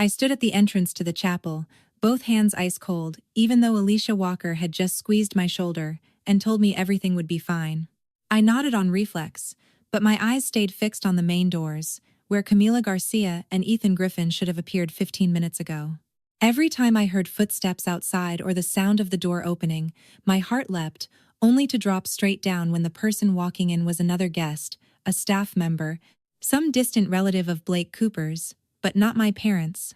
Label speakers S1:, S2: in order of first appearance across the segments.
S1: I stood at the entrance to the chapel, both hands ice cold, even though Alicia Walker had just squeezed my shoulder and told me everything would be fine. I nodded on reflex, but my eyes stayed fixed on the main doors, where Camila Garcia and Ethan Griffin should have appeared 15 minutes ago. Every time I heard footsteps outside or the sound of the door opening, my heart leapt, only to drop straight down when the person walking in was another guest, a staff member, some distant relative of Blake Cooper's, but not my parents.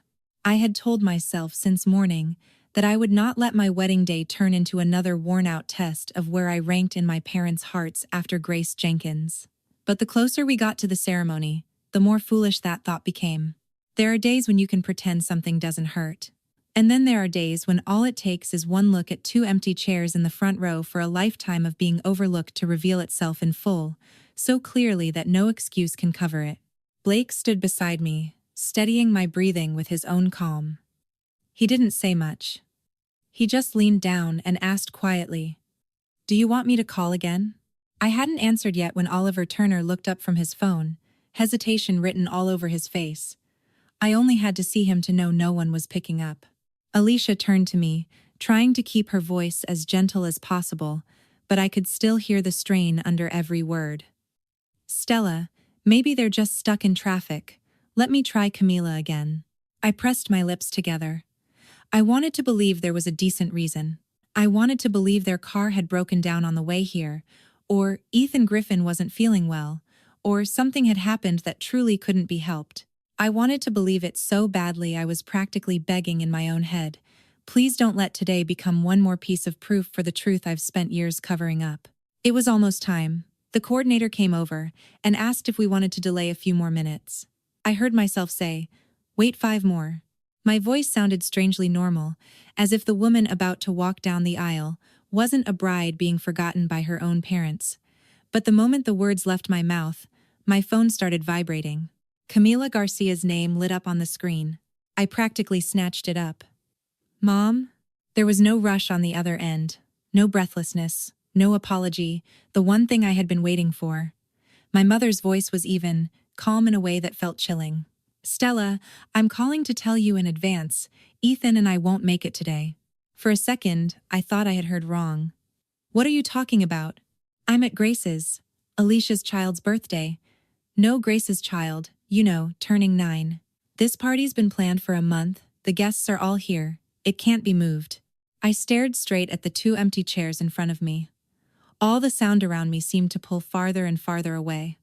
S1: I had told myself since morning that I would not let my wedding day turn into another worn-out test of where I ranked in my parents' hearts after Grace Jenkins. But the closer we got to the ceremony, the more foolish that thought became. There are days when you can pretend something doesn't hurt. And then there are days when all it takes is one look at two empty chairs in the front row for a lifetime of being overlooked to reveal itself in full, so clearly that no excuse can cover it. Blake stood beside me, steadying my breathing with his own calm. He didn't say much. He just leaned down and asked quietly, "Do you want me to call again?" I hadn't answered yet when Oliver Turner looked up from his phone, hesitation written all over his face. I only had to see him to know no one was picking up. Alicia turned to me, trying to keep her voice as gentle as possible, but I could still hear the strain under every word. "Stella, maybe they're just stuck in traffic. Let me try Camila again." I pressed my lips together. I wanted to believe there was a decent reason. I wanted to believe their car had broken down on the way here, or Ethan Griffin wasn't feeling well, or something had happened that truly couldn't be helped. I wanted to believe it so badly I was practically begging in my own head, "Please don't let today become one more piece of proof for the truth I've spent years covering up." It was almost time. The coordinator came over and asked if we wanted to delay a few more minutes. I heard myself say, "Wait 5 more." My voice sounded strangely normal, as if the woman about to walk down the aisle wasn't a bride being forgotten by her own parents. But the moment the words left my mouth, my phone started vibrating. Camila Garcia's name lit up on the screen. I practically snatched it up. "Mom?" There was no rush on the other end, no breathlessness, no apology, the one thing I had been waiting for. My mother's voice was even, calm in a way that felt chilling. "Stella, I'm calling to tell you in advance, Ethan and I won't make it today." For a second, I thought I had heard wrong. "What are you talking about?" "I'm at Grace's, Alicia's child's birthday." "No, Grace's child, you know, turning 9. This party's been planned for a month, the guests are all here, it can't be moved." I stared straight at the 2 empty chairs in front of me. All the sound around me seemed to pull farther and farther away.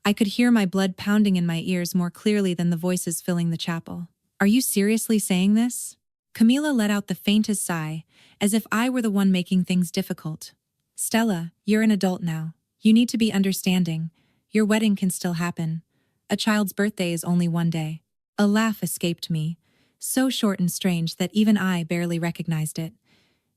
S1: I could hear my blood pounding in my ears more clearly than the voices filling the chapel. "Are you seriously saying this?" Camila let out the faintest sigh, as if I were the one making things difficult. "Stella, you're an adult now. You need to be understanding. Your wedding can still happen. A child's birthday is only one day." A laugh escaped me, so short and strange that even I barely recognized it.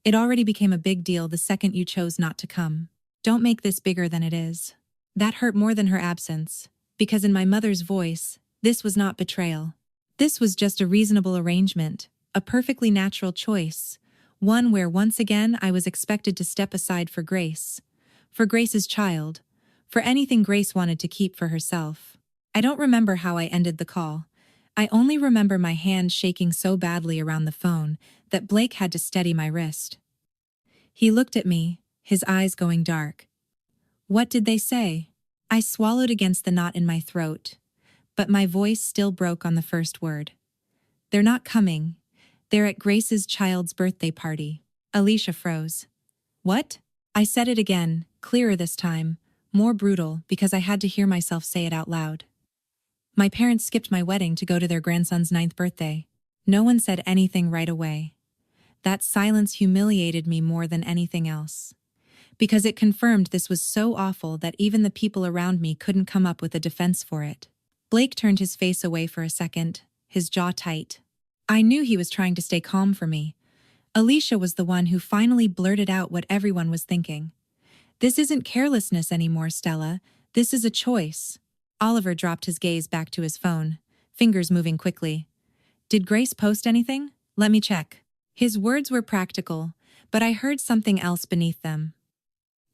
S1: "It already became a big deal the second you chose not to come. Don't make this bigger than it is." That hurt more than her absence, because in my mother's voice, this was not betrayal. This was just a reasonable arrangement, a perfectly natural choice, one where once again I was expected to step aside for Grace's child, for anything Grace wanted to keep for herself. I don't remember how I ended the call. I only remember my hand shaking so badly around the phone that Blake had to steady my wrist. He looked at me, his eyes going dark. "What did they say?" I swallowed against the knot in my throat, but my voice still broke on the first word. "They're not coming. They're at Grace's child's birthday party." Alicia froze. "What?" I said it again, clearer this time, more brutal because I had to hear myself say it out loud. "My parents skipped my wedding to go to their grandson's 9th birthday." No one said anything right away. That silence humiliated me more than anything else, because it confirmed this was so awful that even the people around me couldn't come up with a defense for it. Blake turned his face away for a second, his jaw tight. I knew he was trying to stay calm for me. Alicia was the one who finally blurted out what everyone was thinking. "This isn't carelessness anymore, Stella. This is a choice." Oliver dropped his gaze back to his phone, fingers moving quickly. "Did Grace post anything? Let me check." His words were practical, but I heard something else beneath them.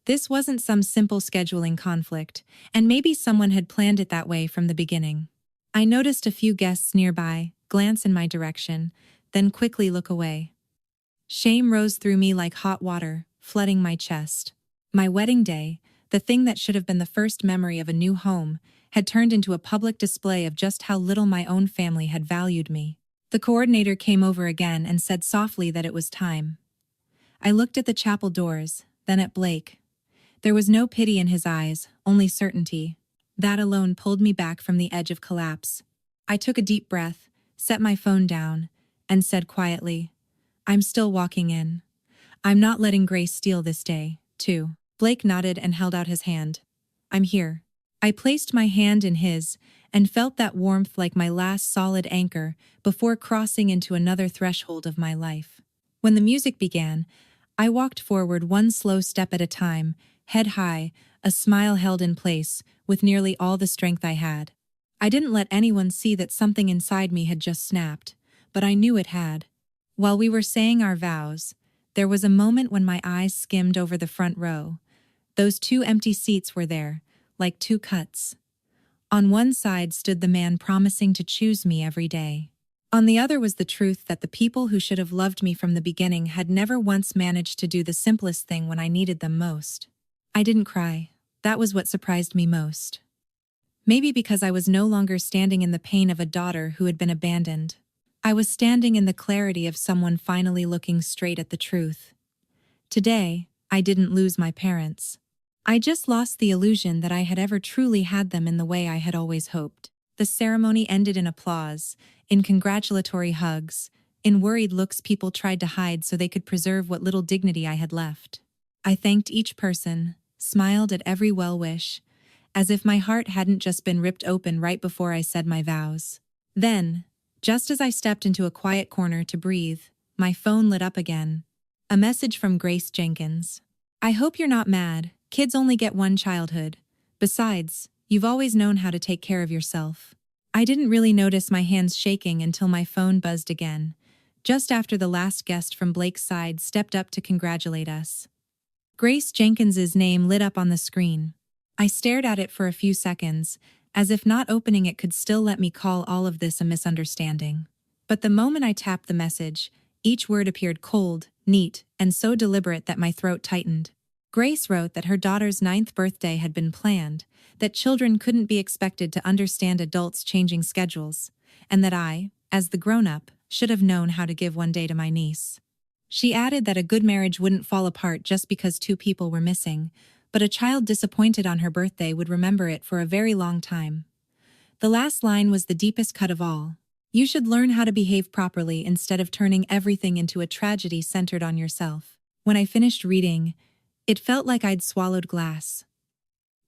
S1: This wasn't some simple scheduling conflict, and maybe someone had planned it that way from the beginning. I noticed a few guests nearby glance in my direction, then quickly look away. Shame rose through me like hot water, flooding my chest. My wedding day, the thing that should have been the first memory of a new home, had turned into a public display of just how little my own family had valued me. The coordinator came over again and said softly that it was time. I looked at the chapel doors, then at Blake. There was no pity in his eyes, only certainty. That alone pulled me back from the edge of collapse. I took a deep breath, set my phone down, and said quietly, "I'm still walking in. I'm not letting Grace steal this day, too." Blake nodded and held out his hand. "I'm here." I placed my hand in his and felt that warmth like my last solid anchor before crossing into another threshold of my life. When the music began, I walked forward one slow step at a time, head high, a smile held in place, with nearly all the strength I had. I didn't let anyone see that something inside me had just snapped, but I knew it had. While we were saying our vows, there was a moment when my eyes skimmed over the front row. Those two empty seats were there, like two cuts. On one side stood the man promising to choose me every day. On the other was the truth that the people who should have loved me from the beginning had never once managed to do the simplest thing when I needed them most. I didn't cry. That was what surprised me most. Maybe because I was no longer standing in the pain of a daughter who had been abandoned. I was standing in the clarity of someone finally looking straight at the truth. Today, I didn't lose my parents. I just lost the illusion that I had ever truly had them in the way I had always hoped. The ceremony ended in applause, in congratulatory hugs, in worried looks people tried to hide so they could preserve what little dignity I had left. I thanked each person, smiled at every well-wish, as if my heart hadn't just been ripped open right before I said my vows. Then, just as I stepped into a quiet corner to breathe, my phone lit up again. A message from Grace Jenkins. "I hope you're not mad. Kids only get one childhood. Besides, you've always known how to take care of yourself." I didn't really notice my hands shaking until my phone buzzed again, just after the last guest from Blake's side stepped up to congratulate us. Grace Jenkins's name lit up on the screen. I stared at it for a few seconds, as if not opening it could still let me call all of this a misunderstanding. But the moment I tapped the message, each word appeared cold, neat, and so deliberate that my throat tightened. Grace wrote that her daughter's 9th birthday had been planned, that children couldn't be expected to understand adults' changing schedules, and that I, as the grown-up, should have known how to give one day to my niece. She added that a good marriage wouldn't fall apart just because two people were missing, but a child disappointed on her birthday would remember it for a very long time. The last line was the deepest cut of all. "You should learn how to behave properly instead of turning everything into a tragedy centered on yourself." When I finished reading, it felt like I'd swallowed glass.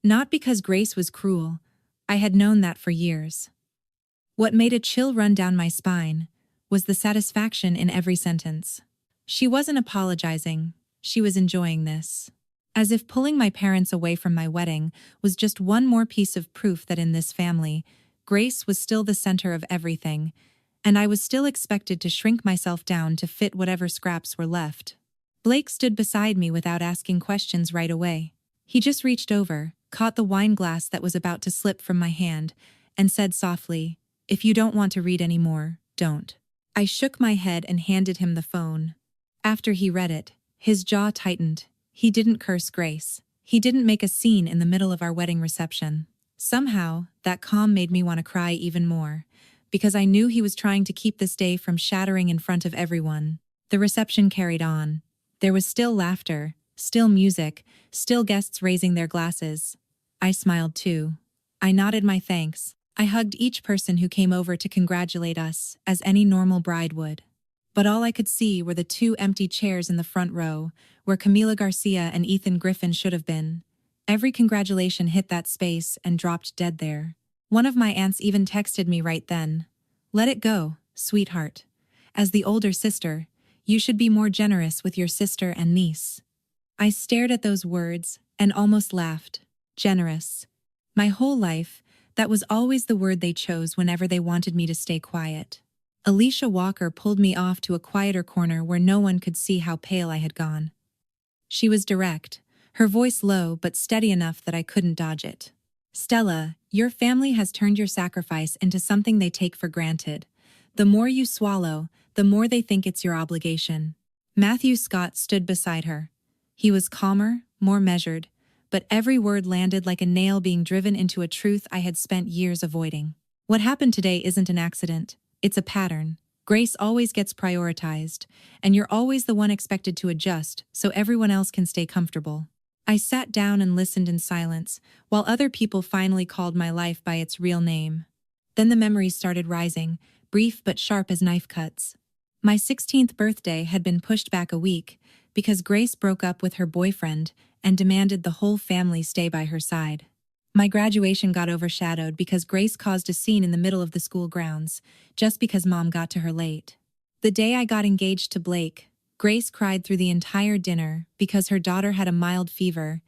S1: Not because Grace was cruel. I had known that for years. What made a chill run down my spine was the satisfaction in every sentence. She wasn't apologizing. She was enjoying this. As if pulling my parents away from my wedding was just one more piece of proof that in this family, Grace was still the center of everything, and I was still expected to shrink myself down to fit whatever scraps were left. Blake stood beside me without asking questions right away. He just reached over, caught the wine glass that was about to slip from my hand, and said softly, "If you don't want to read anymore, don't." I shook my head and handed him the phone. After he read it, his jaw tightened. He didn't curse Grace. He didn't make a scene in the middle of our wedding reception. Somehow, that calm made me want to cry even more, because I knew he was trying to keep this day from shattering in front of everyone. The reception carried on. There was still laughter, still music, still guests raising their glasses. I smiled too. I nodded my thanks. I hugged each person who came over to congratulate us, as any normal bride would. But all I could see were the two empty chairs in the front row, where Camila Garcia and Ethan Griffin should have been. Every congratulation hit that space and dropped dead there. One of my aunts even texted me right then. "Let it go, sweetheart. As the older sister, you should be more generous with your sister and niece." I stared at those words and almost laughed. Generous. My whole life, that was always the word they chose whenever they wanted me to stay quiet. Alicia Walker pulled me off to a quieter corner where no one could see how pale I had gone. She was direct, her voice low but steady enough that I couldn't dodge it. Stella, your family has turned your sacrifice into something they take for granted. The more you swallow, the more they think it's your obligation. Matthew Scott stood beside her. He was calmer, more measured, but every word landed like a nail being driven into a truth I had spent years avoiding. What happened today isn't an accident, it's a pattern. Grace always gets prioritized, and you're always the one expected to adjust so everyone else can stay comfortable. I sat down and listened in silence, while other people finally called my life by its real name. Then the memories started rising, brief but sharp as knife cuts. My 16th birthday had been pushed back a week because Grace broke up with her boyfriend and demanded the whole family stay by her side. My graduation got overshadowed because Grace caused a scene in the middle of the school grounds, just because Mom got to her late. The day I got engaged to Blake, Grace cried through the entire dinner because her daughter had a mild fever,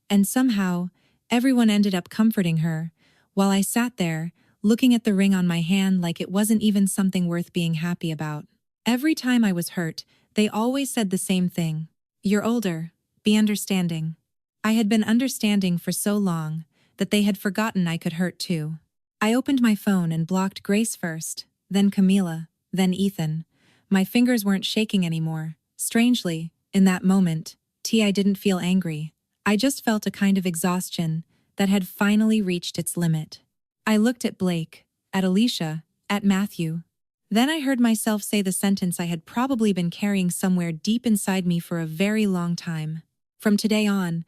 S1: and somehow, everyone ended up comforting her, while I sat there, looking at the ring on my hand like it wasn't even something worth being happy about. Every time I was hurt, they always said the same thing. You're older, be understanding. I had been understanding for so long that they had forgotten I could hurt too. I opened my phone and blocked Grace first, then Camila, then Ethan. My fingers weren't shaking anymore. Strangely, in that moment, I didn't feel angry. I just felt a kind of exhaustion that had finally reached its limit. I looked at Blake, at Alicia, at Matthew. Then I heard myself say the sentence I had probably been carrying somewhere deep inside me for a very long time. From today on,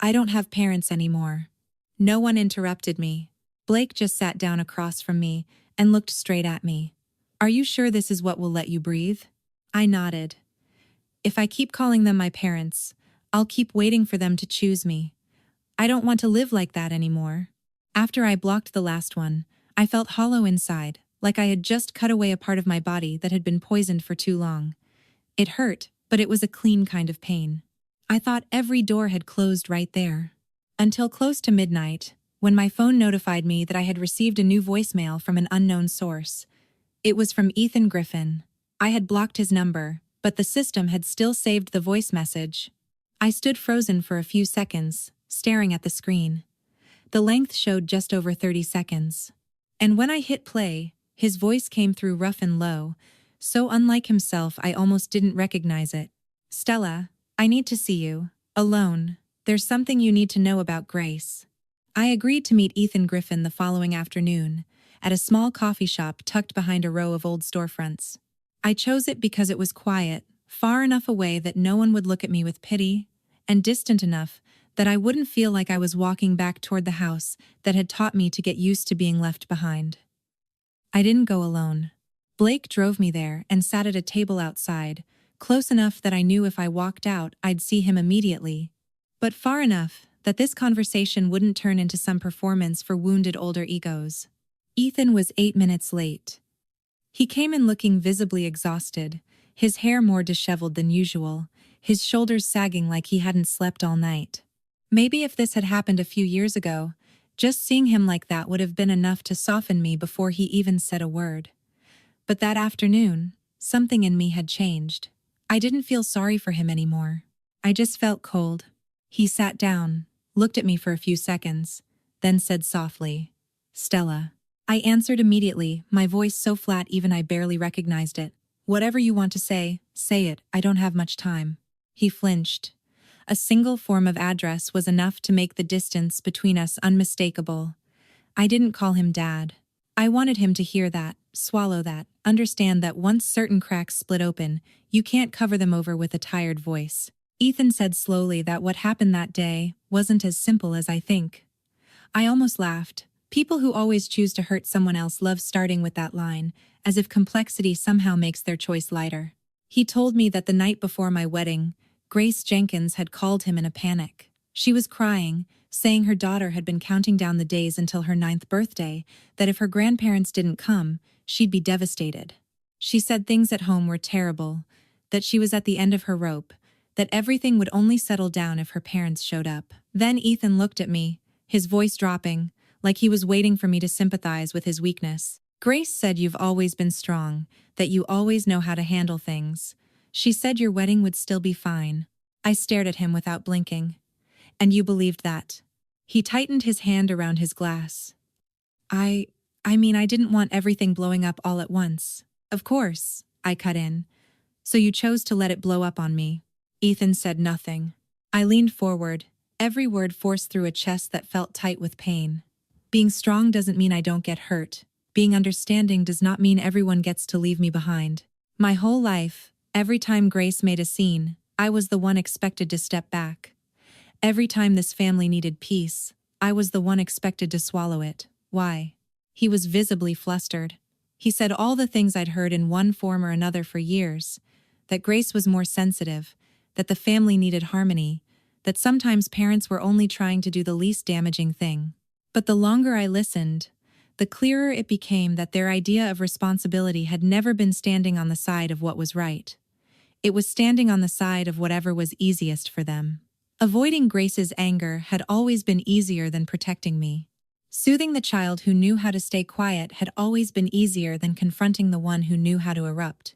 S1: I don't have parents anymore. No one interrupted me. Blake just sat down across from me and looked straight at me. Are you sure this is what will let you breathe? I nodded. If I keep calling them my parents, I'll keep waiting for them to choose me. I don't want to live like that anymore. After I blocked the last one, I felt hollow inside, like I had just cut away a part of my body that had been poisoned for too long. It hurt, but it was a clean kind of pain. I thought every door had closed right there. Until close to midnight, when my phone notified me that I had received a new voicemail from an unknown source. It was from Ethan Griffin. I had blocked his number, but the system had still saved the voice message. I stood frozen for a few seconds, staring at the screen. The length showed just over 30 seconds. And when I hit play, his voice came through rough and low, so unlike himself I almost didn't recognize it. Stella, I need to see you. Alone. There's something you need to know about Grace. I agreed to meet Ethan Griffin the following afternoon, at a small coffee shop tucked behind a row of old storefronts. I chose it because it was quiet, far enough away that no one would look at me with pity, and distant enough that I wouldn't feel like I was walking back toward the house that had taught me to get used to being left behind. I didn't go alone. Blake drove me there and sat at a table outside, close enough that I knew if I walked out I'd see him immediately, but far enough that this conversation wouldn't turn into some performance for wounded older egos. Ethan was 8 minutes late. He came in looking visibly exhausted, his hair more disheveled than usual, his shoulders sagging like he hadn't slept all night. Maybe if this had happened a few years ago, just seeing him like that would have been enough to soften me before he even said a word. But that afternoon, something in me had changed. I didn't feel sorry for him anymore. I just felt cold. He sat down, looked at me for a few seconds, then said softly, "Stella." I answered immediately, my voice so flat even I barely recognized it. "Whatever you want to say it, I don't have much time." He flinched. A single form of address was enough to make the distance between us unmistakable. I didn't call him Dad. I wanted him to hear that, swallow that, understand that once certain cracks split open, you can't cover them over with a tired voice. Ethan said slowly that what happened that day wasn't as simple as I think. I almost laughed. People who always choose to hurt someone else love starting with that line, as if complexity somehow makes their choice lighter. He told me that the night before my wedding, Grace Jenkins had called him in a panic. She was crying, saying her daughter had been counting down the days until her 9th birthday, that if her grandparents didn't come, she'd be devastated. She said things at home were terrible, that she was at the end of her rope, that everything would only settle down if her parents showed up. Then Ethan looked at me, his voice dropping, like he was waiting for me to sympathize with his weakness. "Grace said you've always been strong, that you always know how to handle things. She said your wedding would still be fine." I stared at him without blinking. "And you believed that?" He tightened his hand around his glass. I, I didn't want everything blowing up all at once. Of course, I cut in. So you chose to let it blow up on me. Ethan said nothing. I leaned forward, every word forced through a chest that felt tight with pain. Being strong doesn't mean I don't get hurt. Being understanding does not mean everyone gets to leave me behind. My whole life, every time Grace made a scene, I was the one expected to step back. Every time this family needed peace, I was the one expected to swallow it. Why? He was visibly flustered. He said all the things I'd heard in one form or another for years. That Grace was more sensitive, that the family needed harmony, that sometimes parents were only trying to do the least damaging thing. But the longer I listened, the clearer it became that their idea of responsibility had never been standing on the side of what was right. It was standing on the side of whatever was easiest for them. Avoiding Grace's anger had always been easier than protecting me. Soothing the child who knew how to stay quiet had always been easier than confronting the one who knew how to erupt.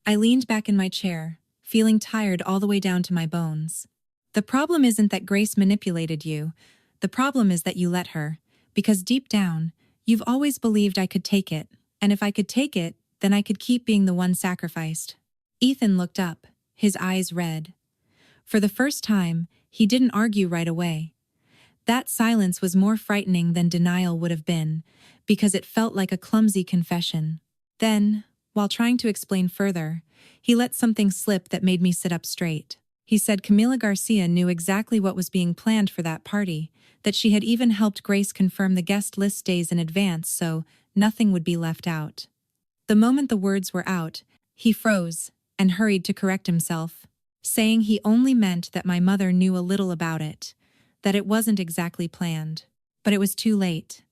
S1: I leaned back in my chair, feeling tired all the way down to my bones. The problem isn't that Grace manipulated you. The problem is that you let her. Because deep down, you've always believed I could take it, and if I could take it, then I could keep being the one sacrificed. Ethan looked up, his eyes red. For the first time, he didn't argue right away. That silence was more frightening than denial would have been, because it felt like a clumsy confession. Then, while trying to explain further, he let something slip that made me sit up straight. He said Camila Garcia knew exactly what was being planned for that party, that she had even helped Grace confirm the guest list days in advance so nothing would be left out. The moment the words were out, he froze and hurried to correct himself, saying he only meant that my mother knew a little about it, that it wasn't exactly planned. But it was too late.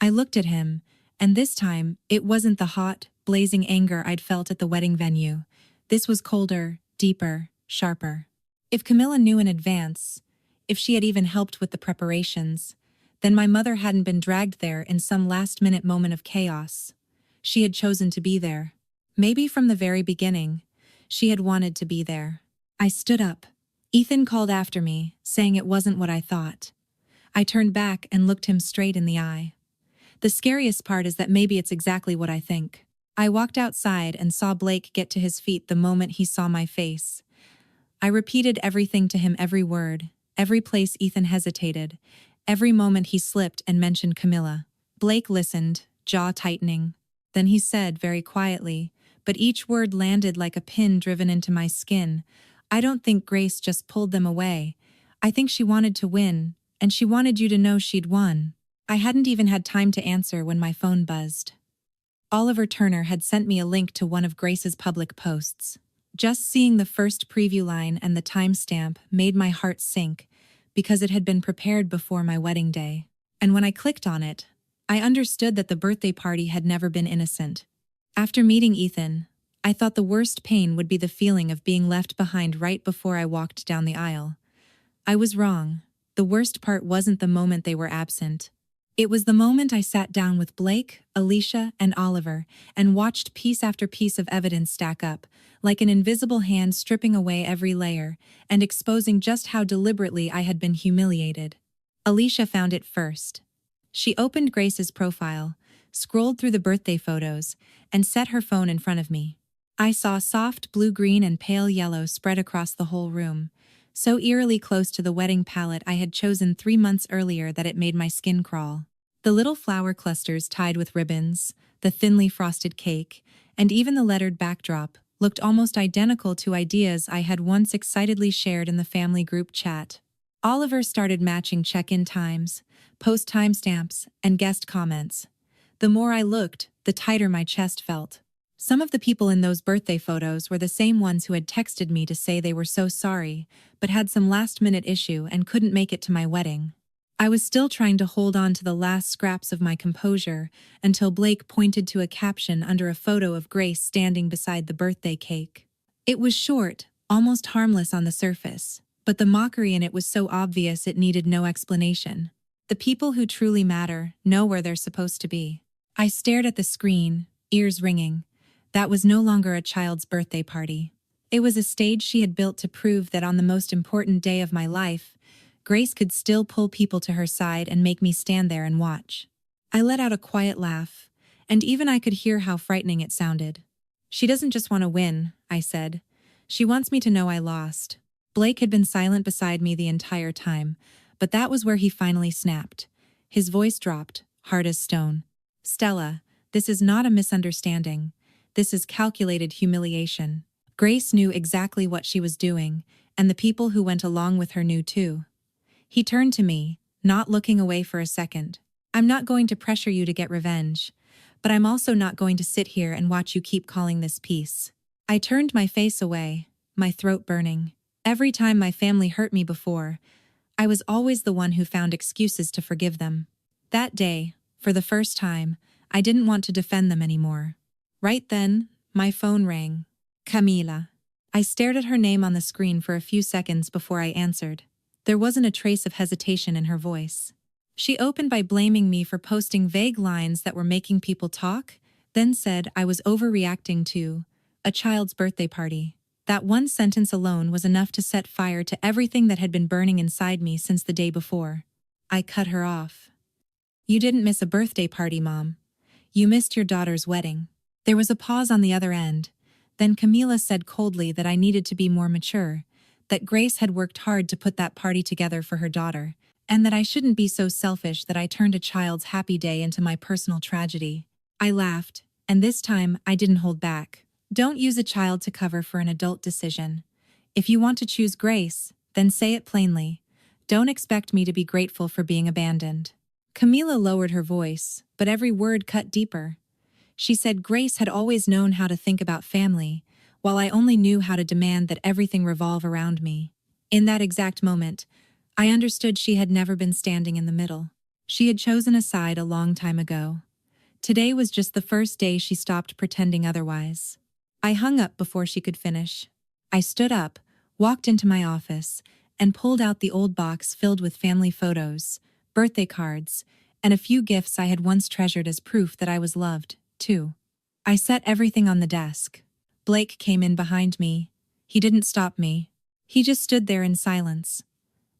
S1: I looked at him, and this time it wasn't the hot, blazing anger I'd felt at the wedding venue. This was colder, deeper, sharper. If Camilla knew in advance, if she had even helped with the preparations, then my mother hadn't been dragged there in some last-minute moment of chaos. She had chosen to be there. Maybe from the very beginning, she had wanted to be there. I stood up. Ethan called after me, saying it wasn't what I thought. I turned back and looked him straight in the eye. The scariest part is that maybe it's exactly what I think. I walked outside and saw Blake get to his feet the moment he saw my face. I repeated everything to him, every word, every place Ethan hesitated, every moment he slipped and mentioned Camilla. Blake listened, jaw tightening. Then he said very quietly, but each word landed like a pin driven into my skin, I don't think Grace just pulled them away. I think she wanted to win, and she wanted you to know she'd won. I hadn't even had time to answer when my phone buzzed. Oliver Turner had sent me a link to one of Grace's public posts. Just seeing the first preview line and the timestamp made my heart sink, because it had been prepared before my wedding day. And when I clicked on it, I understood that the birthday party had never been innocent. After meeting Ethan, I thought the worst pain would be the feeling of being left behind right before I walked down the aisle. I was wrong. The worst part wasn't the moment they were absent. It was the moment I sat down with Blake, Alicia, and Oliver and watched piece after piece of evidence stack up, like an invisible hand stripping away every layer and exposing just how deliberately I had been humiliated. Alicia found it first. She opened Grace's profile, scrolled through the birthday photos, and set her phone in front of me. I saw soft blue-green and pale yellow spread across the whole room, so eerily close to the wedding palette I had chosen 3 months earlier that it made my skin crawl. The little flower clusters tied with ribbons, the thinly frosted cake, and even the lettered backdrop looked almost identical to ideas I had once excitedly shared in the family group chat. Oliver started matching check-in times, post timestamps, and guest comments. The more I looked, the tighter my chest felt. Some of the people in those birthday photos were the same ones who had texted me to say they were so sorry, but had some last-minute issue and couldn't make it to my wedding. I was still trying to hold on to the last scraps of my composure until Blake pointed to a caption under a photo of Grace standing beside the birthday cake. It was short, almost harmless on the surface, but the mockery in it was so obvious it needed no explanation. The people who truly matter know where they're supposed to be. I stared at the screen, ears ringing. That was no longer a child's birthday party. It was a stage she had built to prove that on the most important day of my life, Grace could still pull people to her side and make me stand there and watch. I let out a quiet laugh, and even I could hear how frightening it sounded. She doesn't just want to win, I said. She wants me to know I lost. Blake had been silent beside me the entire time, but that was where he finally snapped. His voice dropped, hard as stone. Stella, this is not a misunderstanding. This is calculated humiliation. Grace knew exactly what she was doing, and the people who went along with her knew too. He turned to me, not looking away for a second. I'm not going to pressure you to get revenge, but I'm also not going to sit here and watch you keep calling this peace. I turned my face away, my throat burning. Every time my family hurt me before, I was always the one who found excuses to forgive them. That day, for the first time, I didn't want to defend them anymore. Right then, my phone rang. Camila. I stared at her name on the screen for a few seconds before I answered. There wasn't a trace of hesitation in her voice. She opened by blaming me for posting vague lines that were making people talk, then said I was overreacting to a child's birthday party. That one sentence alone was enough to set fire to everything that had been burning inside me since the day before. I cut her off. You didn't miss a birthday party, Mom. You missed your daughter's wedding. There was a pause on the other end. Then Camila said coldly that I needed to be more mature, that Grace had worked hard to put that party together for her daughter, and that I shouldn't be so selfish that I turned a child's happy day into my personal tragedy. I laughed, and this time I didn't hold back. Don't use a child to cover for an adult decision. If you want to choose Grace, then say it plainly. Don't expect me to be grateful for being abandoned. Camila lowered her voice, but every word cut deeper. She said Grace had always known how to think about family, while I only knew how to demand that everything revolve around me. In that exact moment, I understood she had never been standing in the middle. She had chosen a side a long time ago. Today was just the first day she stopped pretending otherwise. I hung up before she could finish. I stood up, walked into my office, and pulled out the old box filled with family photos, birthday cards, and a few gifts I had once treasured as proof that I was loved, too. I set everything on the desk. Blake came in behind me. He didn't stop me. He just stood there in silence.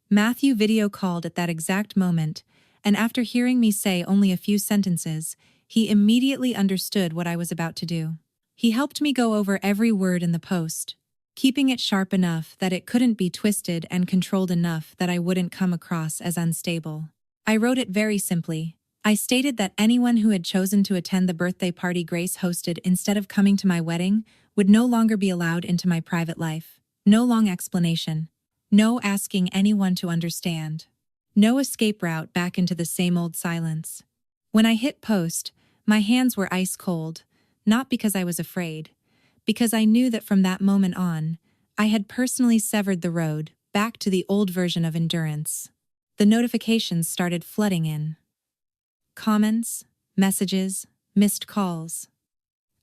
S1: Matthew video called at that exact moment, and after hearing me say only a few sentences, he immediately understood what I was about to do. He helped me go over every word in the post, keeping it sharp enough that it couldn't be twisted and controlled enough that I wouldn't come across as unstable. I wrote it very simply. I stated that anyone who had chosen to attend the birthday party Grace hosted instead of coming to my wedding would no longer be allowed into my private life. No long explanation. No asking anyone to understand. No escape route back into the same old silence. When I hit post, my hands were ice cold, not because I was afraid, because I knew that from that moment on, I had personally severed the road back to the old version of endurance. The notifications started flooding in. Comments, messages, missed calls.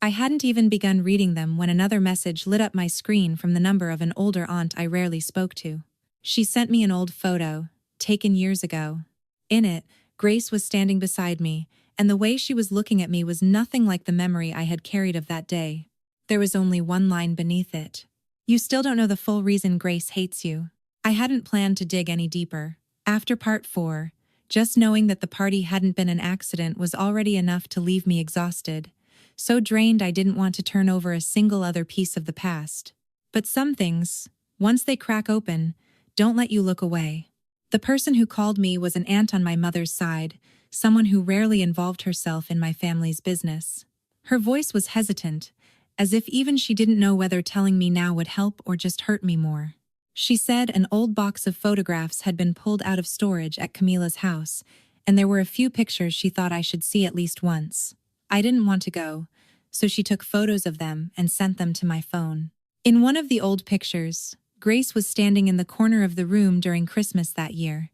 S1: I hadn't even begun reading them when another message lit up my screen from the number of an older aunt I rarely spoke to. She sent me an old photo, taken years ago. In it, Grace was standing beside me, and the way she was looking at me was nothing like the memory I had carried of that day. There was only one line beneath it. You still don't know the full reason Grace hates you. I hadn't planned to dig any deeper. After part 4, just knowing that the party hadn't been an accident was already enough to leave me exhausted, so drained I didn't want to turn over a single other piece of the past. But some things, once they crack open, don't let you look away. The person who called me was an aunt on my mother's side, someone who rarely involved herself in my family's business. Her voice was hesitant, as if even she didn't know whether telling me now would help or just hurt me more. She said an old box of photographs had been pulled out of storage at Camila's house, and there were a few pictures she thought I should see at least once. I didn't want to go, so she took photos of them and sent them to my phone. In one of the old pictures, Grace was standing in the corner of the room during Christmas that year.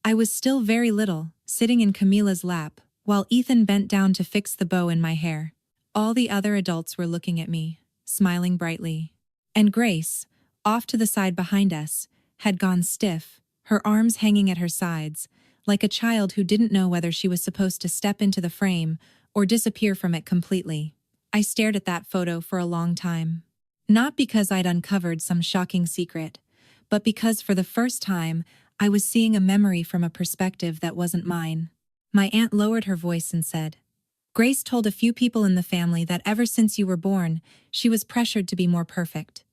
S1: I was still very little, sitting in Camila's lap, while Ethan bent down to fix the bow in my hair. All the other adults were looking at me, smiling brightly. And Grace, off to the side behind us, had gone stiff, her arms hanging at her sides, like a child who didn't know whether she was supposed to step into the frame or disappear from it completely. I stared at that photo for a long time. Not because I'd uncovered some shocking secret, but because for the first time, I was seeing a memory from a perspective that wasn't mine. My aunt lowered her voice and said, Grace told a few people in the family that ever since you were born, she was pressured to be more perfect,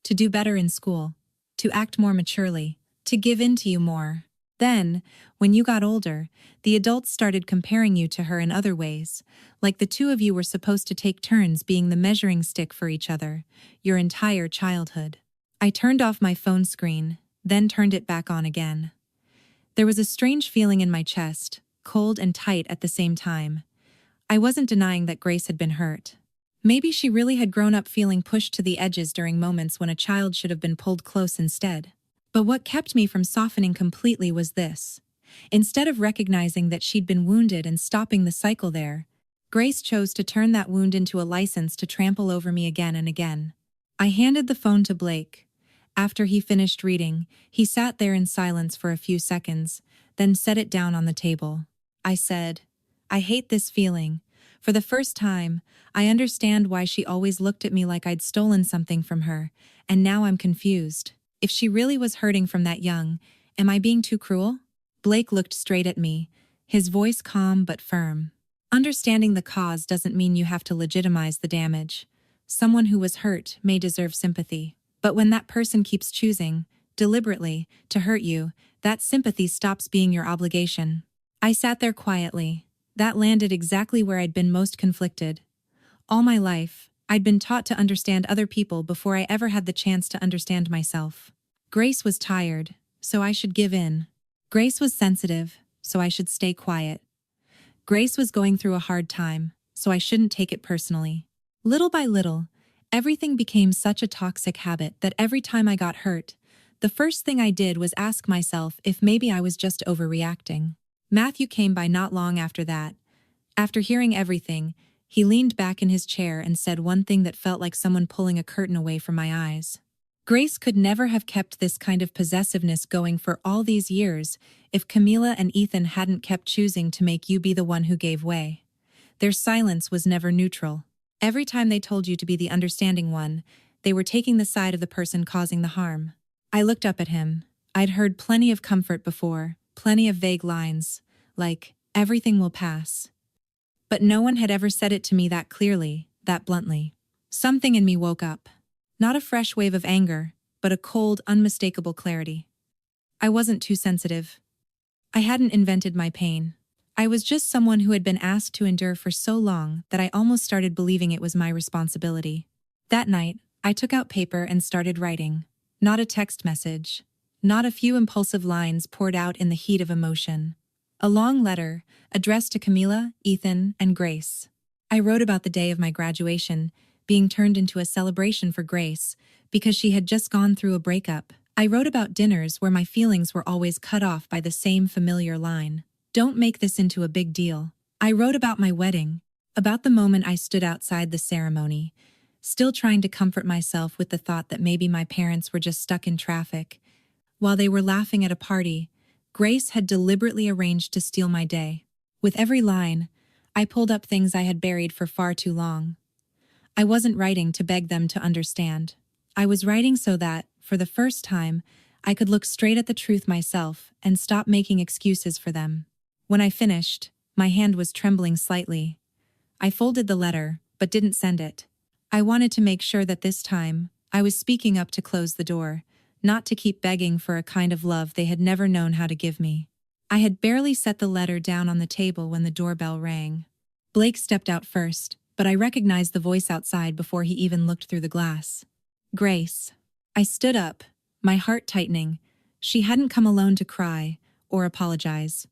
S1: to do better in school, to act more maturely, to give in to you more. Then, when you got older, the adults started comparing you to her in other ways, like the two of you were supposed to take turns being the measuring stick for each other, your entire childhood. I turned off my phone screen, then turned it back on again. There was a strange feeling in my chest, cold and tight at the same time. I wasn't denying that Grace had been hurt. Maybe she really had grown up feeling pushed to the edges during moments when a child should have been pulled close instead. But what kept me from softening completely was this. Instead of recognizing that she'd been wounded and stopping the cycle there, Grace chose to turn that wound into a license to trample over me again and again. I handed the phone to Blake. After he finished reading, he sat there in silence for a few seconds, then set it down on the table. I said, I hate this feeling. For the first time, I understand why she always looked at me like I'd stolen something from her, and now I'm confused. If she really was hurting from that young, am I being too cruel? Blake looked straight at me, his voice calm but firm. Understanding the cause doesn't mean you have to legitimize the damage. Someone who was hurt may deserve sympathy. But when that person keeps choosing, deliberately, to hurt you, that sympathy stops being your obligation. I sat there quietly. That landed exactly where I'd been most conflicted. All my life, I'd been taught to understand other people before I ever had the chance to understand myself. Grace was tired, so I should give in. Grace was sensitive, so I should stay quiet. Grace was going through a hard time, so I shouldn't take it personally. Little by little, everything became such a toxic habit that every time I got hurt, the first thing I did was ask myself if maybe I was just overreacting. Matthew came by not long after that. After hearing everything, he leaned back in his chair and said one thing that felt like someone pulling a curtain away from my eyes. Grace could never have kept this kind of possessiveness going for all these years if Camila and Ethan hadn't kept choosing to make you be the one who gave way. Their silence was never neutral. Every time they told you to be the understanding one, they were taking the side of the person causing the harm. I looked up at him. I'd heard plenty of comfort before, plenty of vague lines, like, everything will pass. But no one had ever said it to me that clearly, that bluntly. Something in me woke up. Not a fresh wave of anger, but a cold, unmistakable clarity. I wasn't too sensitive. I hadn't invented my pain. I was just someone who had been asked to endure for so long that I almost started believing it was my responsibility. That night, I took out paper and started writing. Not a text message. Not a few impulsive lines poured out in the heat of emotion. A long letter, addressed to Camila, Ethan, and Grace. I wrote about the day of my graduation, being turned into a celebration for Grace, because she had just gone through a breakup. I wrote about dinners where my feelings were always cut off by the same familiar line. Don't make this into a big deal. I wrote about my wedding, about the moment I stood outside the ceremony, still trying to comfort myself with the thought that maybe my parents were just stuck in traffic. While they were laughing at a party, Grace had deliberately arranged to steal my day. With every line, I pulled up things I had buried for far too long. I wasn't writing to beg them to understand. I was writing so that, for the first time, I could look straight at the truth myself and stop making excuses for them. When I finished, my hand was trembling slightly. I folded the letter, but didn't send it. I wanted to make sure that this time, I was speaking up to close the door, not to keep begging for a kind of love they had never known how to give me. I had barely set the letter down on the table when the doorbell rang. Blake stepped out first, but I recognized the voice outside before he even looked through the glass. Grace. I stood up, my heart tightening. She hadn't come alone to cry or apologize.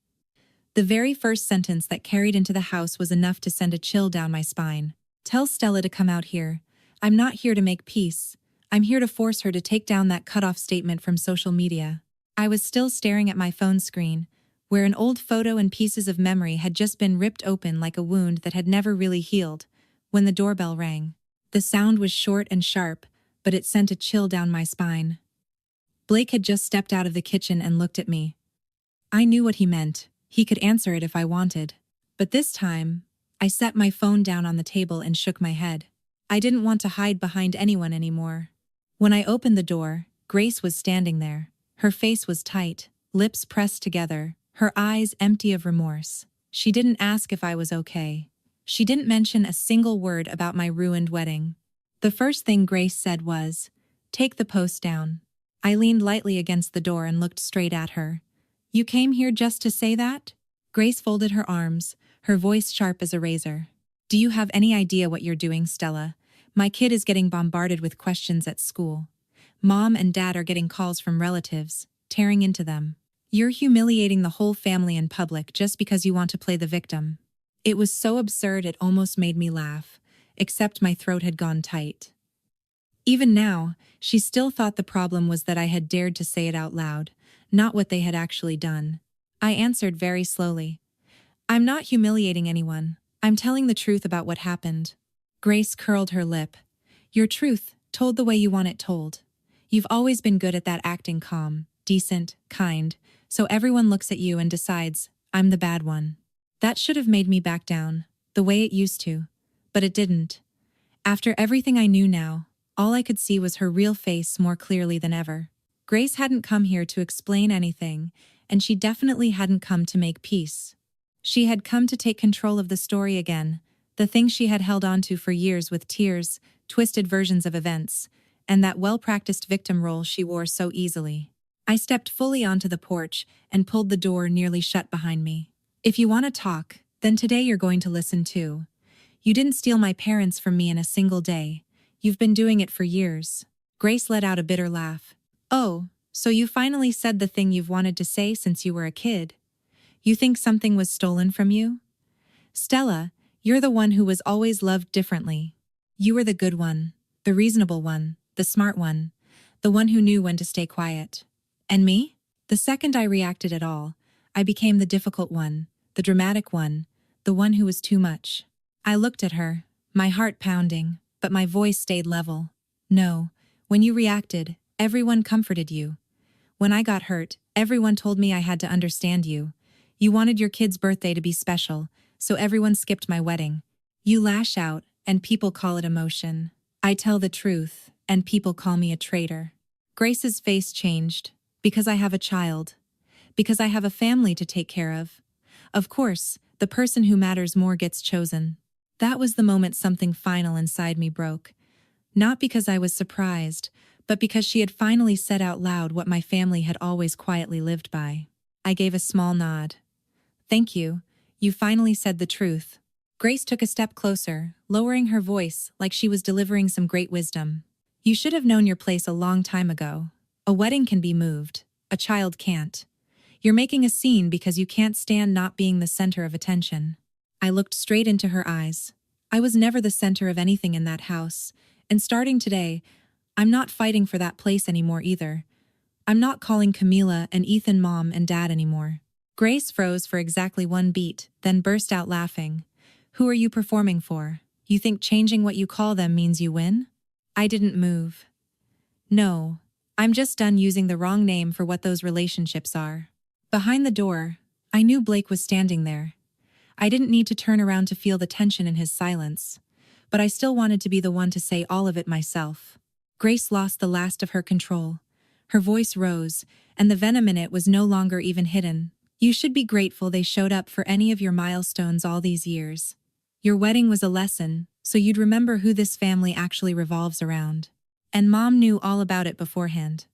S1: The very first sentence that carried into the house was enough to send a chill down my spine. Tell Stella to come out here. I'm not here to make peace. I'm here to force her to take down that cutoff statement from social media. I was still staring at my phone screen, where an old photo and pieces of memory had just been ripped open like a wound that had never really healed, when the doorbell rang. The sound was short and sharp, but it sent a chill down my spine. Blake had just stepped out of the kitchen and looked at me. I knew what he meant. He could answer it if I wanted. But this time, I set my phone down on the table and shook my head. I didn't want to hide behind anyone anymore. When I opened the door, Grace was standing there. Her face was tight, lips pressed together, her eyes empty of remorse. She didn't ask if I was okay. She didn't mention a single word about my ruined wedding. The first thing Grace said was, "Take the post down." I leaned lightly against the door and looked straight at her. "You came here just to say that?" Grace folded her arms, her voice sharp as a razor. "Do you have any idea what you're doing, Stella? My kid is getting bombarded with questions at school. Mom and Dad are getting calls from relatives, tearing into them. You're humiliating the whole family in public just because you want to play the victim." It was so absurd it almost made me laugh, except my throat had gone tight. Even now, she still thought the problem was that I had dared to say it out loud, not what they had actually done. I answered very slowly. "I'm not humiliating anyone. I'm telling the truth about what happened." Grace curled her lip. "Your truth, told the way you want it told. You've always been good at that, acting calm, decent, kind, so everyone looks at you and decides, I'm the bad one. That should have made me back down, the way it used to. But it didn't. After everything I knew now, all I could see was her real face more clearly than ever. Grace hadn't come here to explain anything, and she definitely hadn't come to make peace. She had come to take control of the story again, the thing she had held onto for years with tears, twisted versions of events, and that well-practiced victim role she wore so easily. I stepped fully onto the porch and pulled the door nearly shut behind me. "If you want to talk, then today you're going to listen too. You didn't steal my parents from me in a single day. You've been doing it for years." Grace let out a bitter laugh. "Oh, so you finally said the thing you've wanted to say since you were a kid. You think something was stolen from you? Stella, you're the one who was always loved differently. You were the good one, the reasonable one, the smart one, the one who knew when to stay quiet. And me? The second I reacted at all, I became the difficult one, the dramatic one, the one who was too much." I looked at her, my heart pounding, but my voice stayed level. "No, when you reacted, everyone comforted you. When I got hurt, everyone told me I had to understand you. You wanted your kid's birthday to be special, so everyone skipped my wedding. You lash out, and people call it emotion. I tell the truth, and people call me a traitor." Grace's face changed. "Because I have a child. Because I have a family to take care of. Of course, the person who matters more gets chosen." That was the moment something final inside me broke. Not because I was surprised, but because she had finally said out loud what my family had always quietly lived by. I gave a small nod. "Thank you. You finally said the truth." Grace took a step closer, lowering her voice like she was delivering some great wisdom. "You should have known your place a long time ago. A wedding can be moved. A child can't. You're making a scene because you can't stand not being the center of attention." I looked straight into her eyes. I was never the center of anything in that house, and starting today, I'm not fighting for that place anymore either. I'm not calling Camila and Ethan mom and dad anymore. Grace froze for exactly one beat, then burst out laughing. "Who are you performing for? You think changing what you call them means you win?" I didn't move. "No, I'm just done using the wrong name for what those relationships are." Behind the door, I knew Blake was standing there. I didn't need to turn around to feel the tension in his silence, but I still wanted to be the one to say all of it myself. Grace lost the last of her control. Her voice rose, and the venom in it was no longer even hidden. "You should be grateful they showed up for any of your milestones all these years. Your wedding was a lesson, so you'd remember who this family actually revolves around. And Mom knew all about it beforehand.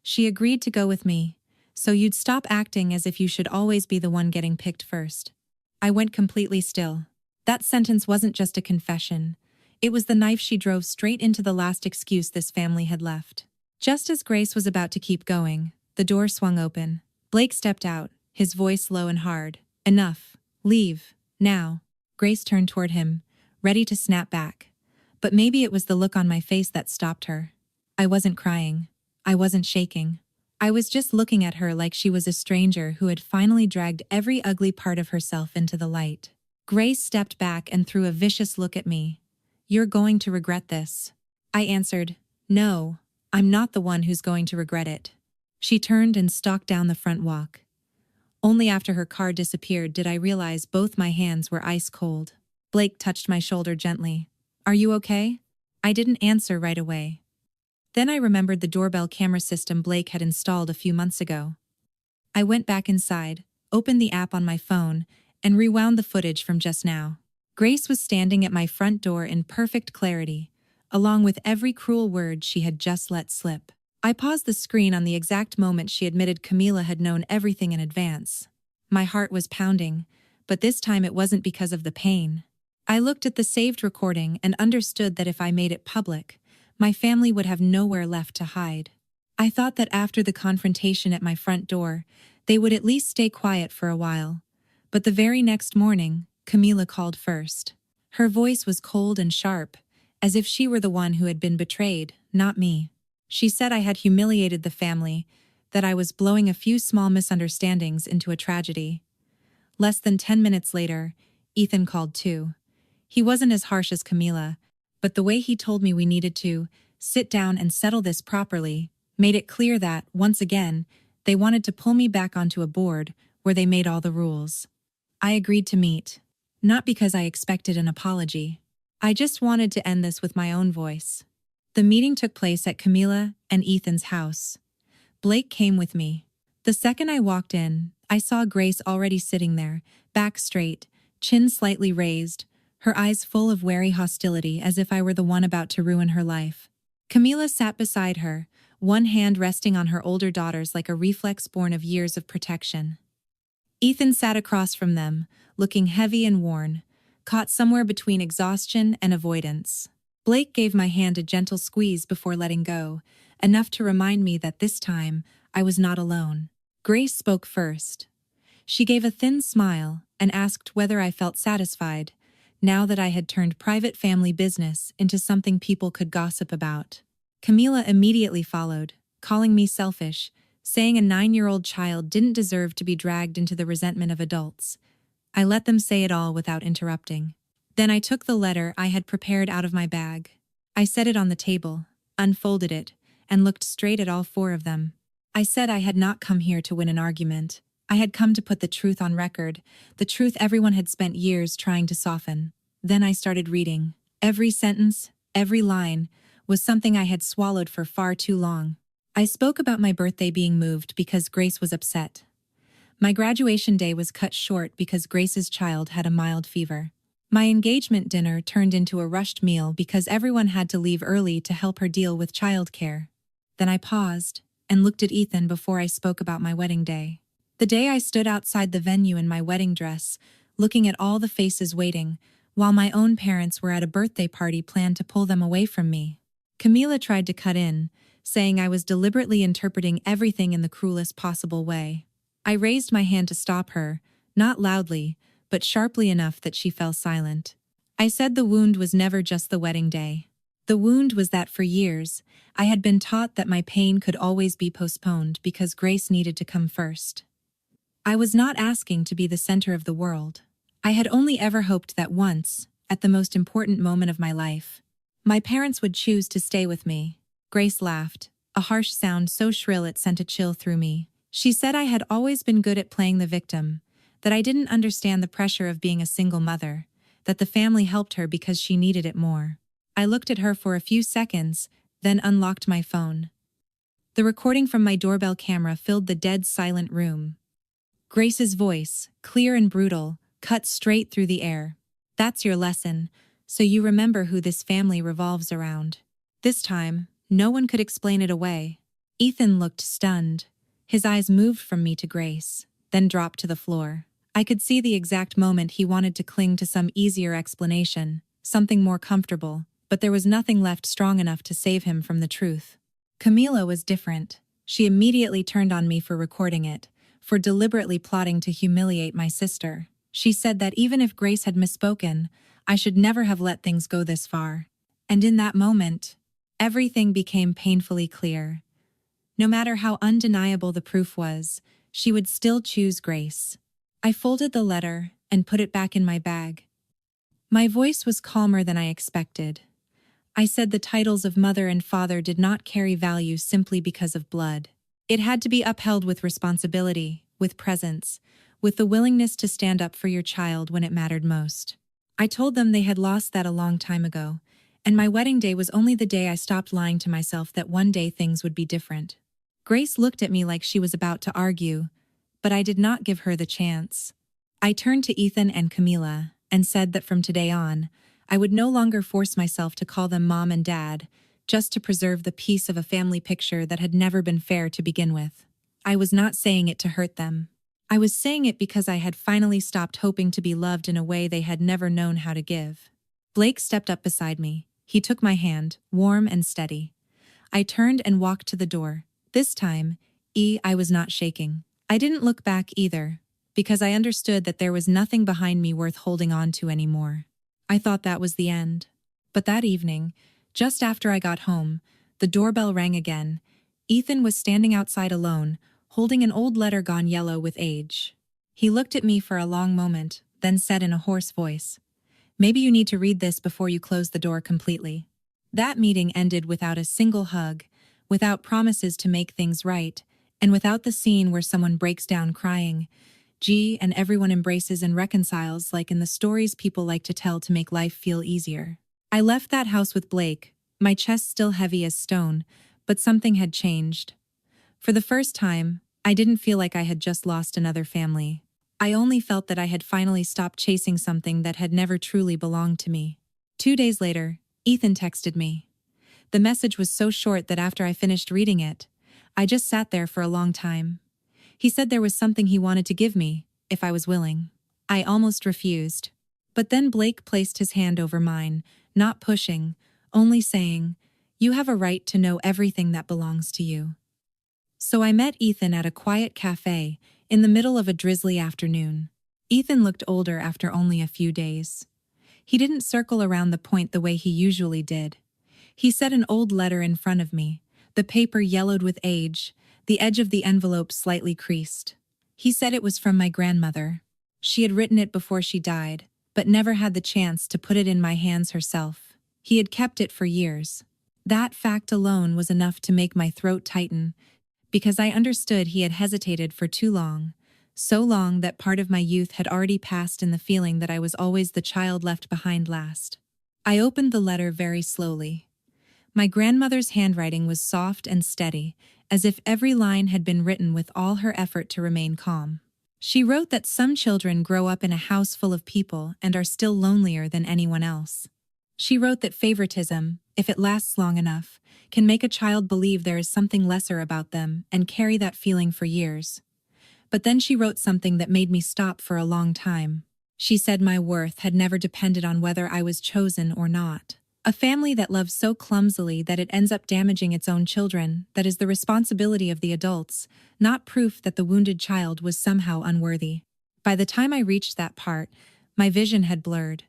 S1: She agreed to go with me, so you'd stop acting as if you should always be the one getting picked first." I went completely still. That sentence wasn't just a confession. It was the knife she drove straight into the last excuse this family had left. Just as Grace was about to keep going, the door swung open. Blake stepped out, his voice low and hard. "Enough. Leave. Now." Grace turned toward him, ready to snap back. But maybe it was the look on my face that stopped her. I wasn't crying. I wasn't shaking. I was just looking at her like she was a stranger who had finally dragged every ugly part of herself into the light. Grace stepped back and threw a vicious look at me. "You're going to regret this." I answered, "No, I'm not the one who's going to regret it." She turned and stalked down the front walk. Only after her car disappeared did I realize both my hands were ice cold. Blake touched my shoulder gently. "Are you okay?" I didn't answer right away. Then I remembered the doorbell camera system Blake had installed a few months ago. I went back inside, opened the app on my phone, and rewound the footage from just now. Grace was standing at my front door in perfect clarity, along with every cruel word she had just let slip. I paused the screen on the exact moment she admitted Camila had known everything in advance. My heart was pounding, but this time it wasn't because of the pain. I looked at the saved recording and understood that if I made it public, my family would have nowhere left to hide. I thought that after the confrontation at my front door, they would at least stay quiet for a while. But the very next morning, Camila called first. Her voice was cold and sharp, as if she were the one who had been betrayed, not me. She said I had humiliated the family, that I was blowing a few small misunderstandings into a tragedy. Less than 10 minutes later, Ethan called too. He wasn't as harsh as Camila, but the way he told me we needed to sit down and settle this properly made it clear that, once again, they wanted to pull me back onto a board where they made all the rules. I agreed to meet, not because I expected an apology. I just wanted to end this with my own voice. The meeting took place at Camila and Ethan's house. Blake came with me. The second I walked in, I saw Grace already sitting there, back straight, chin slightly raised, her eyes full of wary hostility as if I were the one about to ruin her life. Camila sat beside her, one hand resting on her older daughters like a reflex born of years of protection. Ethan sat across from them, looking heavy and worn, caught somewhere between exhaustion and avoidance. Blake gave my hand a gentle squeeze before letting go, enough to remind me that this time, I was not alone. Grace spoke first. She gave a thin smile and asked whether I felt satisfied, now that I had turned private family business into something people could gossip about. Camila immediately followed, calling me selfish, saying a 9-year-old child didn't deserve to be dragged into the resentment of adults. I let them say it all without interrupting. Then I took the letter I had prepared out of my bag. I set it on the table, unfolded it, and looked straight at all 4 of them. I said I had not come here to win an argument. I had come to put the truth on record, the truth everyone had spent years trying to soften. Then I started reading. Every sentence, every line, was something I had swallowed for far too long. I spoke about my birthday being moved because Grace was upset. My graduation day was cut short because Grace's child had a mild fever. My engagement dinner turned into a rushed meal because everyone had to leave early to help her deal with childcare. Then I paused and looked at Ethan before I spoke about my wedding day. The day I stood outside the venue in my wedding dress, looking at all the faces waiting, while my own parents were at a birthday party planned to pull them away from me. Camila tried to cut in, saying I was deliberately interpreting everything in the cruelest possible way. I raised my hand to stop her, not loudly, but sharply enough that she fell silent. I said the wound was never just the wedding day. The wound was that for years, I had been taught that my pain could always be postponed because Grace needed to come first. I was not asking to be the center of the world. I had only ever hoped that once, at the most important moment of my life, my parents would choose to stay with me. Grace laughed, a harsh sound so shrill it sent a chill through me. She said I had always been good at playing the victim, that I didn't understand the pressure of being a single mother, that the family helped her because she needed it more. I looked at her for a few seconds, then unlocked my phone. The recording from my doorbell camera filled the dead silent room. Grace's voice, clear and brutal, cut straight through the air. That's your lesson, so you remember who this family revolves around. This time, no one could explain it away. Ethan looked stunned. His eyes moved from me to Grace, then dropped to the floor. I could see the exact moment he wanted to cling to some easier explanation, something more comfortable, but there was nothing left strong enough to save him from the truth. Camila was different. She immediately turned on me for recording it, for deliberately plotting to humiliate my sister. She said that even if Grace had misspoken, I should never have let things go this far. And in that moment, everything became painfully clear. No matter how undeniable the proof was, she would still choose Grace. I folded the letter and put it back in my bag. My voice was calmer than I expected. I said the titles of mother and father did not carry value simply because of blood. It had to be upheld with responsibility, with presence, with the willingness to stand up for your child when it mattered most. I told them they had lost that a long time ago, and my wedding day was only the day I stopped lying to myself that one day things would be different. Grace looked at me like she was about to argue, but I did not give her the chance. I turned to Ethan and Camila and said that from today on, I would no longer force myself to call them mom and dad, just to preserve the peace of a family picture that had never been fair to begin with. I was not saying it to hurt them. I was saying it because I had finally stopped hoping to be loved in a way they had never known how to give. Blake stepped up beside me. He took my hand, warm and steady. I turned and walked to the door. This time, I was not shaking. I didn't look back either, because I understood that there was nothing behind me worth holding on to anymore. I thought that was the end. But that evening, just after I got home, the doorbell rang again. Ethan was standing outside alone, holding an old letter gone yellow with age. He looked at me for a long moment, then said in a hoarse voice, "Maybe you need to read this before you close the door completely." That meeting ended without a single hug, without promises to make things right, and without the scene where someone breaks down crying, and everyone embraces and reconciles like in the stories people like to tell to make life feel easier. I left that house with Blake, my chest still heavy as stone, but something had changed. For the first time, I didn't feel like I had just lost another family. I only felt that I had finally stopped chasing something that had never truly belonged to me. 2 days later, Ethan texted me. The message was so short that after I finished reading it, I just sat there for a long time. He said there was something he wanted to give me, if I was willing. I almost refused. But then Blake placed his hand over mine, not pushing, only saying, "You have a right to know everything that belongs to you." So I met Ethan at a quiet cafe, in the middle of a drizzly afternoon. Ethan looked older after only a few days. He didn't circle around the point the way he usually did. He set an old letter in front of me, the paper yellowed with age, the edge of the envelope slightly creased. He said it was from my grandmother. She had written it before she died, but never had the chance to put it in my hands herself. He had kept it for years. That fact alone was enough to make my throat tighten, because I understood he had hesitated for too long, so long that part of my youth had already passed in the feeling that I was always the child left behind last. I opened the letter very slowly. My grandmother's handwriting was soft and steady, as if every line had been written with all her effort to remain calm. She wrote that some children grow up in a house full of people and are still lonelier than anyone else. She wrote that favoritism, if it lasts long enough, can make a child believe there is something lesser about them and carry that feeling for years. But then she wrote something that made me stop for a long time. She said my worth had never depended on whether I was chosen or not. A family that loves so clumsily that it ends up damaging its own children, that is the responsibility of the adults, not proof that the wounded child was somehow unworthy. By the time I reached that part, my vision had blurred.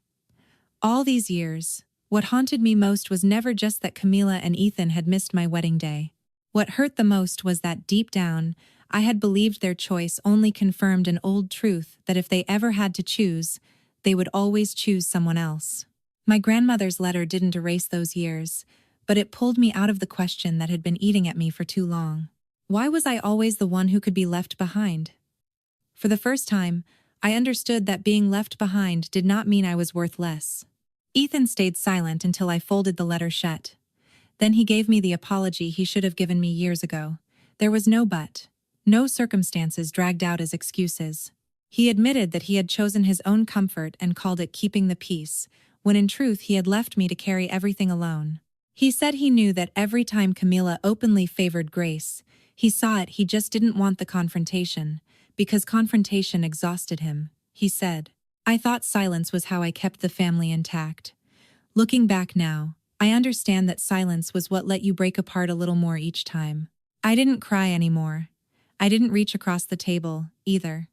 S1: All these years, what haunted me most was never just that Camila and Ethan had missed my wedding day. What hurt the most was that deep down, I had believed their choice only confirmed an old truth that if they ever had to choose, they would always choose someone else. My grandmother's letter didn't erase those years, but it pulled me out of the question that had been eating at me for too long. Why was I always the one who could be left behind? For the first time, I understood that being left behind did not mean I was worth less. Ethan stayed silent until I folded the letter shut. Then he gave me the apology he should have given me years ago. There was no but. No circumstances dragged out as excuses. He admitted that he had chosen his own comfort and called it keeping the peace, when in truth he had left me to carry everything alone. He said he knew that every time Camila openly favored Grace, he saw it, he just didn't want the confrontation, because confrontation exhausted him, he said. I thought silence was how I kept the family intact. Looking back now, I understand that silence was what let you break apart a little more each time. I didn't cry anymore. I didn't reach across the table, either.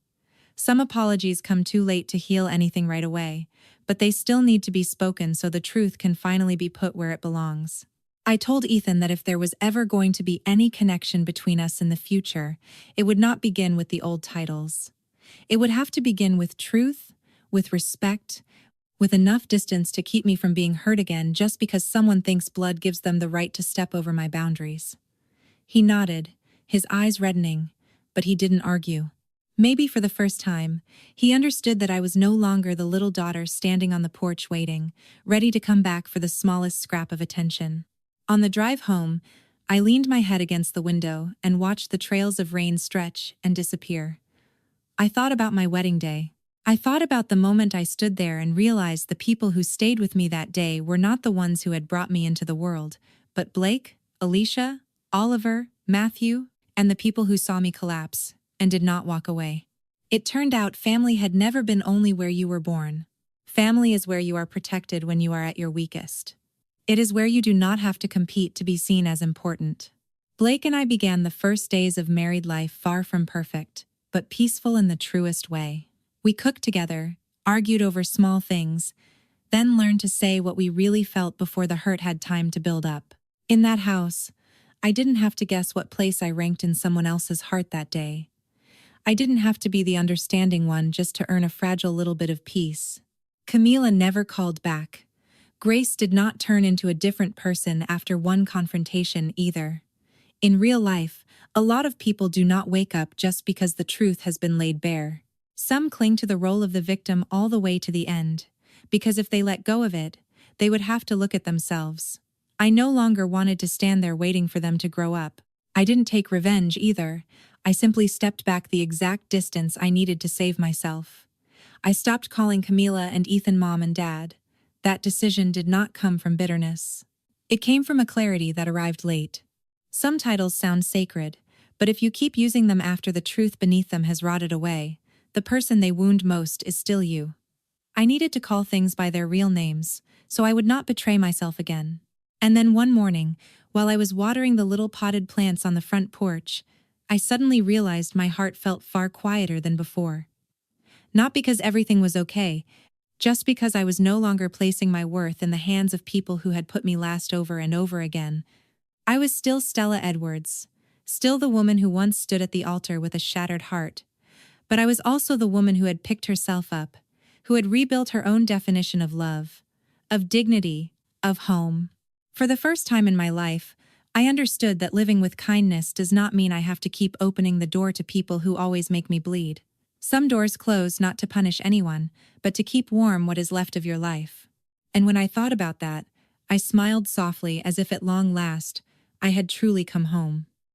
S1: Some apologies come too late to heal anything right away, but they still need to be spoken so the truth can finally be put where it belongs. I told Ethan that if there was ever going to be any connection between us in the future, it would not begin with the old titles. It would have to begin with truth, with respect, with enough distance to keep me from being hurt again just because someone thinks blood gives them the right to step over my boundaries. He nodded, his eyes reddening, but he didn't argue. Maybe for the first time, he understood that I was no longer the little daughter standing on the porch waiting, ready to come back for the smallest scrap of attention. On the drive home, I leaned my head against the window and watched the trails of rain stretch and disappear. I thought about my wedding day. I thought about the moment I stood there and realized the people who stayed with me that day were not the ones who had brought me into the world, but Blake, Alicia, Oliver, Matthew, and the people who saw me collapse and did not walk away. It turned out family had never been only where you were born. Family is where you are protected when you are at your weakest. It is where you do not have to compete to be seen as important. Blake and I began the first days of married life far from perfect, but peaceful in the truest way. We cooked together, argued over small things, then learned to say what we really felt before the hurt had time to build up. In that house, I didn't have to guess what place I ranked in someone else's heart that day. I didn't have to be the understanding one just to earn a fragile little bit of peace. Camila never called back. Grace did not turn into a different person after one confrontation either. In real life, a lot of people do not wake up just because the truth has been laid bare. Some cling to the role of the victim all the way to the end, because if they let go of it, they would have to look at themselves. I no longer wanted to stand there waiting for them to grow up. I didn't take revenge either. I simply stepped back the exact distance I needed to save myself. I stopped calling Camila and Ethan mom and dad. That decision did not come from bitterness. It came from a clarity that arrived late. Some titles sound sacred, but if you keep using them after the truth beneath them has rotted away, the person they wound most is still you. I needed to call things by their real names, so I would not betray myself again. And then one morning, while I was watering the little potted plants on the front porch, I suddenly realized my heart felt far quieter than before. Not because everything was okay, just because I was no longer placing my worth in the hands of people who had put me last over and over again. I was still Stella Edwards, still the woman who once stood at the altar with a shattered heart. But I was also the woman who had picked herself up, who had rebuilt her own definition of love, of dignity, of home. For the first time in my life, I understood that living with kindness does not mean I have to keep opening the door to people who always make me bleed. Some doors close not to punish anyone, but to keep warm what is left of your life. And when I thought about that, I smiled softly as if at long last, I had truly come home.